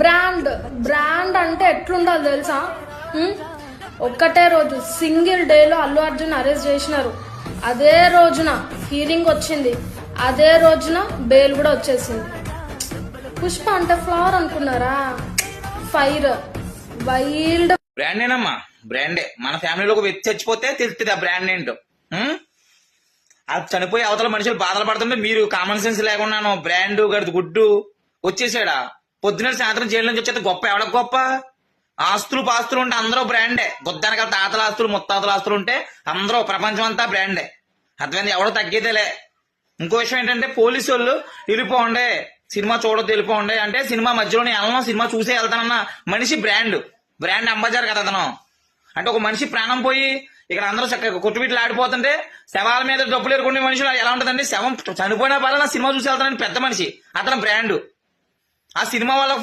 Brand brand అంటే ఎట్లుండాలి తెలుసా? ఒక్కటే రోజు సింగిల్ డేలో అల్లు అర్జున్ అరెస్ట్ చేసినారు. అదే రోజున హీరింగ్ వచ్చింది. అదే రోజున బెయిల్ కూడా వచ్చేసింది. పుష్ప అంటే ఫ్లవర్ అనుకున్నారా? ఫైర్ వైల్డ్ బ్రాండేనమ్మా, బ్రాండే. మన ఫ్యామిలీలో ఒక వ్యక్తి చచ్చిపోతే తెలుస్తుంది ఆ బ్రాండ్ ఏంటో. అది చనిపోయి అవతల మనుషులు బాధలు పడుతుంటే మీరు కామన్ సెన్స్ లేకున్నాను బ్రాండ్ గడిది గుడ్డు వచ్చేసాడా? పొద్దున సాయంత్రం జైలు నుంచి వచ్చేది గొప్ప ఎవడ గొప్ప? ఆస్తులు పాస్తులు ఉంటే అందరూ బ్రాండే. బుద్ధానికి తాతల ఆస్తులు ముత్తాతల ఆస్తులు ఉంటే అందరూ ప్రపంచం అంతా బ్రాండే. అర్థమైంది? ఎవడో తగ్గేదేలే. ఇంకో విషయం ఏంటంటే పోలీసు వాళ్ళు వెళ్ళిపోండే, సినిమా చూడొద్దు వెళ్ళిపోండే అంటే సినిమా మధ్యలోనే వెళ్ళను, సినిమా చూసే వెళ్తానన్న మనిషి బ్రాండ్ అంబాజారు కదా అతను. అంటే ఒక మనిషి ప్రాణం పోయి ఇక్కడ అందరూ చక్కగా కొట్టుబిట్లు ఆడిపోతుంటే శవాల మీద డబ్బులు ఎరుకునే మనుషులు ఎలా ఉంటుందండి? శవం చనిపోయినా పర్వాలేదు సినిమా చూసి వెళ్తానని పెద్ద మనిషి, అతను బ్రాండ్. ఆ సినిమా వాళ్ళ